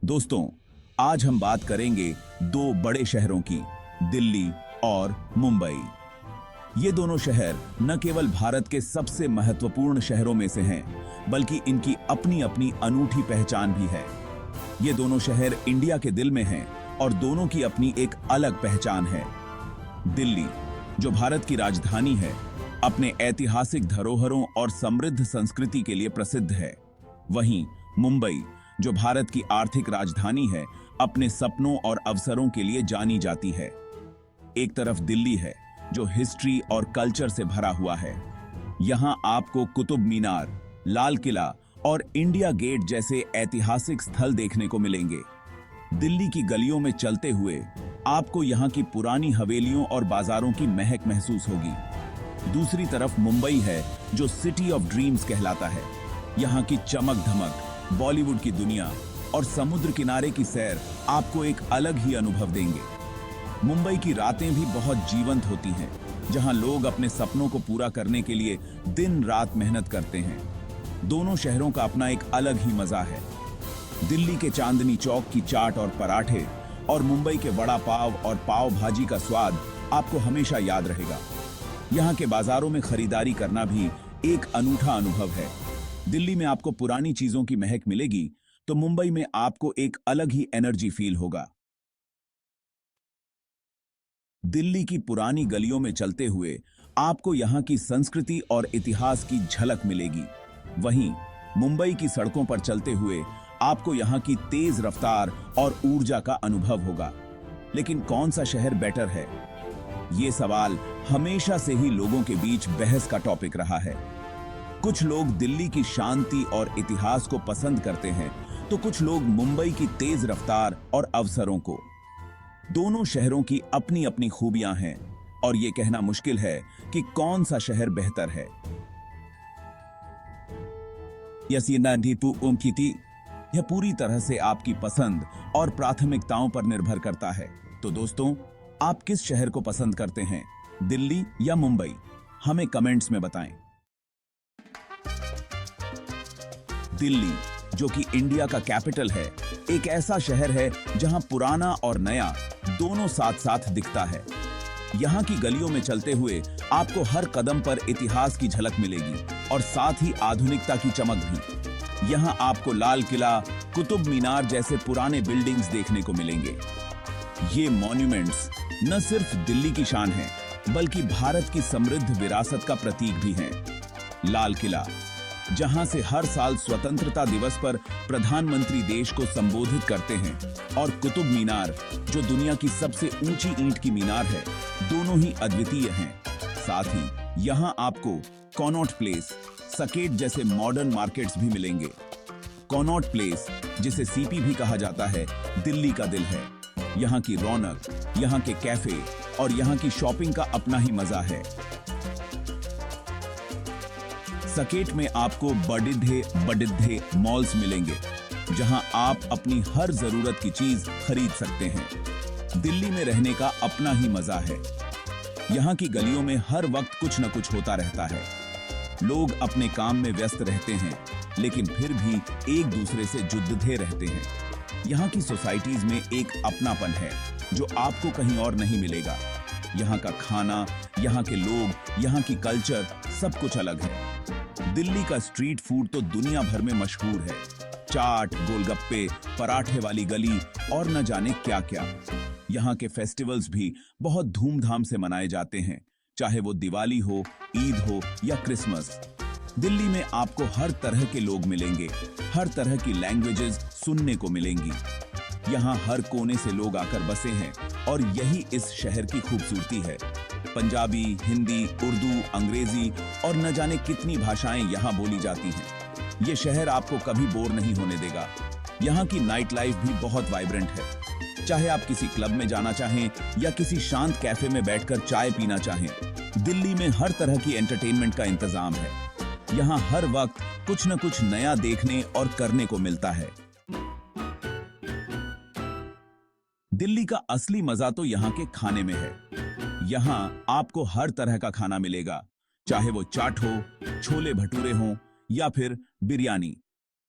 दोस्तों, आज हम बात करेंगे दो बड़े शहरों की, दिल्ली और मुंबई। ये दोनों शहर न केवल भारत के सबसे महत्वपूर्ण शहरों में से हैं, बल्कि इनकी अपनी अपनी अनूठी पहचान भी है। ये दोनों शहर इंडिया के दिल में हैं और दोनों की अपनी एक अलग पहचान है। दिल्ली, जो भारत की राजधानी है, अपने ऐतिहासिक धरोहरों और समृद्ध संस्कृति के लिए प्रसिद्ध है। वहीं मुंबई, जो भारत की आर्थिक राजधानी है, अपने सपनों और अवसरों के लिए जानी जाती है। एक तरफ दिल्ली है, जो हिस्ट्री और कल्चर से भरा हुआ है। यहां आपको कुतुब मीनार, लाल किला और इंडिया गेट जैसे ऐतिहासिक स्थल देखने को मिलेंगे। दिल्ली की गलियों में चलते हुए आपको यहां की पुरानी हवेलियों और बाजारों की महक महसूस होगी। दूसरी तरफ मुंबई है, जो सिटी ऑफ ड्रीम्स कहलाता है। यहां की चमक धमक, बॉलीवुड की दुनिया और समुद्र किनारे की सैर आपको एक अलग ही अनुभव देंगे। मुंबई की रातें भी बहुत जीवंत होती हैं, जहां लोग अपने सपनों को पूरा करने के लिए दिन रात मेहनत करते हैं। दोनों शहरों का अपना एक अलग ही मजा है। दिल्ली के चांदनी चौक की चाट और पराठे और मुंबई के वड़ा पाव और पाव भाजी का स्वाद आपको हमेशा याद रहेगा। यहाँ के बाजारों में खरीदारी करना भी एक अनूठा अनुभव है। दिल्ली में आपको पुरानी चीजों की महक मिलेगी, तो मुंबई में आपको एक अलग ही एनर्जी फील होगा। दिल्ली की पुरानी गलियों में चलते हुए आपको यहाँ की संस्कृति और इतिहास की झलक मिलेगी। वहीं मुंबई की सड़कों पर चलते हुए आपको यहाँ की तेज रफ्तार और ऊर्जा का अनुभव होगा। लेकिन कौन सा शहर बेटर है? ये सवाल हमेशा से ही लोगों के बीच बहस का टॉपिक रहा है। कुछ लोग दिल्ली की शांति और इतिहास को पसंद करते हैं, तो कुछ लोग मुंबई की तेज रफ्तार और अवसरों को। दोनों शहरों की अपनी अपनी खूबियां हैं और यह कहना मुश्किल है कि कौन सा शहर बेहतर है। यह पूरी तरह से आपकी पसंद और प्राथमिकताओं पर निर्भर करता है। तो दोस्तों, आप किस शहर को पसंद करते हैं, दिल्ली या मुंबई? हमें कमेंट्स में बताएं। दिल्ली, जो कि इंडिया का कैपिटल है, एक ऐसा शहर है जहां पुराना और नया दोनों साथ साथ दिखता है। यहां की गलियों में चलते हुए आपको हर कदम पर इतिहास की झलक मिलेगी और साथ ही आधुनिकता की चमक भी। यहां आपको लाल किला, कुतुब मीनार जैसे पुराने बिल्डिंग्स देखने को मिलेंगे। ये मॉन्यूमेंट्स न सिर्फ दिल्ली की शान है, बल्कि भारत की समृद्ध विरासत का प्रतीक भी हैं। लाल किला, जहां से हर साल स्वतंत्रता दिवस पर प्रधानमंत्री देश को संबोधित करते हैं, और कुतुब मीनार, जो दुनिया की सबसे ऊंची ईंट की मीनार है, दोनों ही अद्वितीय हैं। साथ ही यहां आपको कनॉट प्लेस, सकेट जैसे मॉडर्न मार्केट्स भी मिलेंगे। कनॉट प्लेस, जिसे सीपी भी कहा जाता है, दिल्ली का दिल है। यहाँ की रौनक, यहाँ के कैफे और यहाँ की शॉपिंग का अपना ही मजा है। सकेट में आपको बड़िद्धे मॉल्स मिलेंगे, जहां आप अपनी हर जरूरत की चीज खरीद सकते हैं। दिल्ली में रहने का अपना ही मजा है। यहां की गलियों में हर वक्त कुछ न कुछ होता रहता है। लोग अपने काम में व्यस्त रहते हैं, लेकिन फिर भी एक दूसरे से जुड़े रहते हैं। यहाँ की सोसाइटीज में एक अपनापन है, जो आपको कहीं और नहीं मिलेगा। यहाँ का खाना, यहाँ के लोग, यहाँ की कल्चर, सब कुछ अलग है। दिल्ली का स्ट्रीट फूड तो दुनिया भर में मशहूर है। चाट, गोलगप्पे, पराठे वाली गली और न जाने क्या क्या। यहाँ के फेस्टिवल्स भी बहुत धूमधाम से मनाए जाते हैं, चाहे वो दिवाली हो, ईद हो या क्रिसमस। दिल्ली में आपको हर तरह के लोग मिलेंगे, हर तरह की लैंग्वेजेस सुनने को मिलेंगी। यहाँ हर कोने से लोग आकर बसे हैं और यही इस शहर की खूबसूरती है। पंजाबी, हिंदी, उर्दू, अंग्रेजी और न जाने कितनी भाषाएं यहाँ बोली जाती हैं। ये शहर आपको कभी बोर नहीं होने देगा। यहाँ की नाइट लाइफ भी बहुत वाइब्रेंट है। चाहे आप किसी क्लब में जाना चाहें या किसी शांत कैफे में बैठकर चाय पीना चाहें, दिल्ली में हर तरह की एंटरटेनमेंट का इंतजाम है। यहाँ हर वक्त कुछ न कुछ नया देखने और करने को मिलता है। दिल्ली का असली मजा तो यहाँ के खाने में है। यहाँ आपको हर तरह का खाना मिलेगा, चाहे वो चाट हो, छोले भटूरे हो या फिर बिरयानी।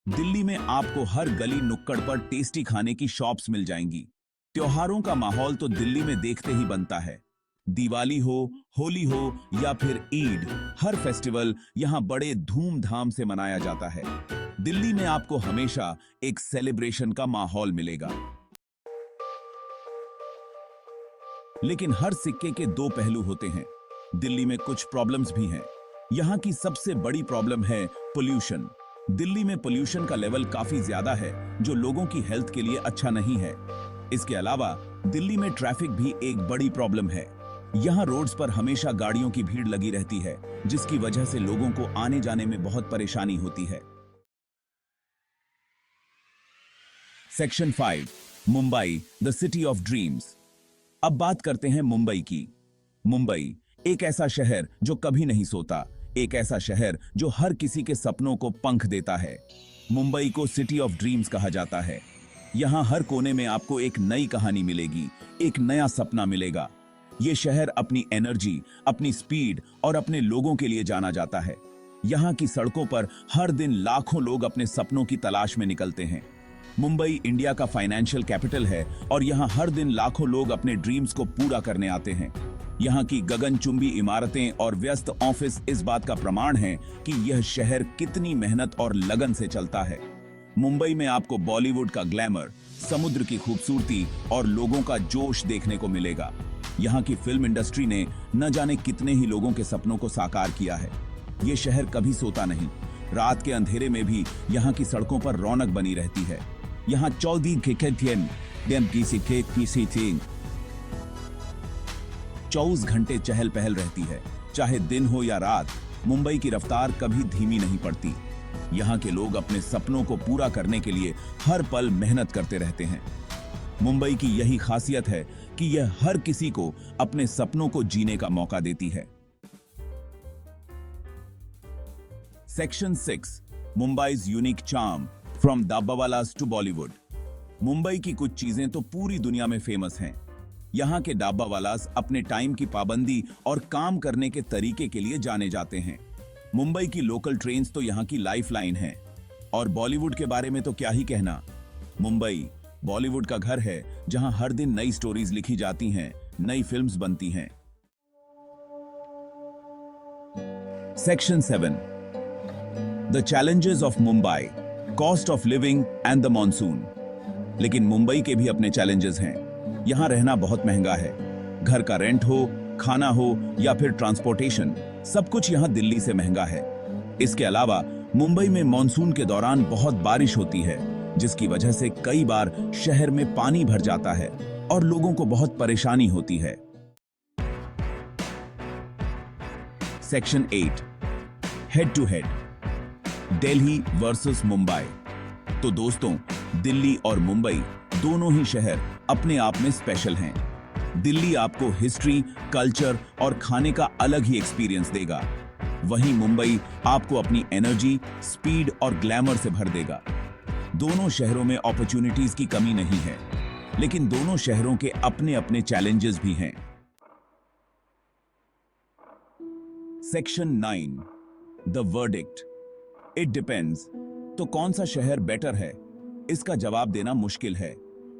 दिल्ली में आपको हर गली नुक्कड़ पर टेस्टी खाने की शॉप्स मिल जाएंगी। त्योहारों का माहौल तो दिल्ली में देखते ही बनता है। दिवाली हो, होली हो या फिर ईद, हर फेस्टिवल यहाँ बड़े धूमधाम से मनाया जाता है। दिल्ली में आपको हमेशा एक सेलिब्रेशन का माहौल मिलेगा। लेकिन हर सिक्के के दो पहलू होते हैं। दिल्ली में कुछ प्रॉब्लम्स भी हैं। यहाँ की सबसे बड़ी प्रॉब्लम है पोल्यूशन। दिल्ली में पोल्यूशन का लेवल काफी ज्यादा है, जो लोगों की हेल्थ के लिए अच्छा नहीं है। इसके अलावा दिल्ली में ट्रैफिक भी एक बड़ी प्रॉब्लम है। यहाँ रोड्स पर हमेशा गाड़ियों की भीड़ लगी रहती है, जिसकी वजह से लोगों को आने जाने में बहुत परेशानी होती है। Section 5, Mumbai, the city of dreams. अब बात करते हैं मुंबई की। मुंबई एक ऐसा शहर जो कभी नहीं सोता, एक ऐसा शहर जो हर किसी के सपनों को पंख देता है। मुंबई को सिटी ऑफ ड्रीम्स कहा जाता है। यहाँ हर कोने में आपको एक नई कहानी मिलेगी, एक नया सपना मिलेगा। ये शहर अपनी एनर्जी, अपनी स्पीड और अपने लोगों के लिए जाना जाता है। यहाँ की सड़कों पर हर दिन लाखों लोग अपने सपनों की तलाश में निकलते हैं। मुंबई इंडिया का फाइनेंशियल कैपिटल है और यहाँ हर दिन लाखों लोग अपने ड्रीम्स को पूरा करने आते हैं। यहाँ की गगनचुंबी इमारतें और व्यस्त ऑफिस इस बात का प्रमाण है कि यह शहर कितनी मेहनत और लगन से चलता है। मुंबई में आपको बॉलीवुड का ग्लैमर, समुद्र की खूबसूरती और लोगों का जोश देखने को मिलेगा। यहाँ की फिल्म इंडस्ट्री ने न जाने कितने ही लोगों के सपनों को साकार किया है। ये शहर कभी सोता नहीं। रात के अंधेरे में भी यहाँ की सड़कों पर रौनक बनी रहती है। यहाँ 24 घंटे चहल पहल रहती है। चाहे दिन हो या रात, मुंबई की रफ्तार कभी धीमी नहीं पड़ती। यहाँ के लोग अपने सपनों को पूरा करने के लिए हर पल मेहनत करते रहते हैं। मुंबई की यही खासियत है कि यह हर किसी को अपने सपनों को जीने का मौका देती है। Section 6, Mumbai's unique charm, from dabbawalas to Bollywood. Mumbai की कुछ चीजें तो पूरी दुनिया में फेमस हैं। यहाँ के डाब्बावालास अपने टाइम की पाबंदी और काम करने के तरीके के लिए जाने जाते हैं। मुंबई की लोकल ट्रेन्स तो यहाँ की लाइफलाइन है। और बॉलीवुड के बारे में तो क्या ही कहना। मुंबई बॉलीवुड का घर है, जहां हर दिन नई स्टोरीज लिखी जाती हैं, नई फिल्म्स बनती हैं। Section 7, the challenges of Mumbai, cost of living and the monsoon. लेकिन मुंबई के भी अपने चैलेंजेस हैं। यहाँ रहना बहुत महंगा है। घर का रेंट हो, खाना हो या फिर ट्रांसपोर्टेशन, सब कुछ यहाँ दिल्ली से महंगा है। इसके अलावा मुंबई में मॉनसून के दौरान बहुत बारिश होती है, जिसकी वजह से कई बार शहर में पानी भर जाता है और लोगों को बहुत परेशानी होती है। Section 8, head to head, Delhi versus Mumbai. तो दोस्तों, दिल्ली और मुंबई दोनों ही शहर अपने आप में स्पेशल हैं। दिल्ली आपको हिस्ट्री, कल्चर और खाने का अलग ही एक्सपीरियंस देगा। वहीं मुंबई आपको अपनी एनर्जी, स्पीड और ग्लैमर से भर देगा। दोनों शहरों में अपॉर्चुनिटीज की कमी नहीं है, लेकिन दोनों शहरों के अपने अपने चैलेंजेस भी हैं। Section 9, the verdict, it depends. तो कौन सा शहर बेटर है, इसका जवाब देना मुश्किल है।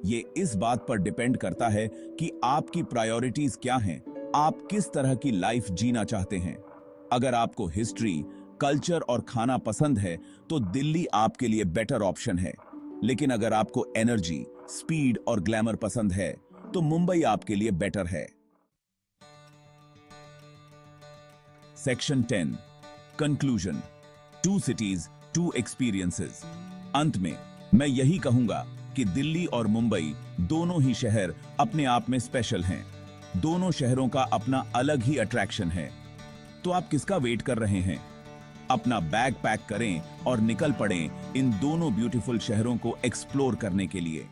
ये इस बात पर डिपेंड करता है कि आपकी प्रायोरिटीज क्या हैं, आप किस तरह की लाइफ जीना चाहते हैं। अगर आपको हिस्ट्री, कल्चर और खाना पसंद है तो दिल्ली आपके लिए बेटर ऑप्शन है। लेकिन अगर आपको एनर्जी, स्पीड और ग्लैमर पसंद है तो मुंबई आपके लिए बेटर है। Section 10, conclusion, 2 cities, 2 experiences। अंत में मैं यही कहूंगा कि दिल्ली और मुंबई दोनों ही शहर अपने आप में स्पेशल हैं। दोनों शहरों का अपना अलग ही अट्रैक्शन है। तो आप किसका वेट कर रहे हैं? अपना बैग पैक करें और निकल पड़ें इन दोनों ब्यूटीफुल शहरों को एक्सप्लोर करने के लिए।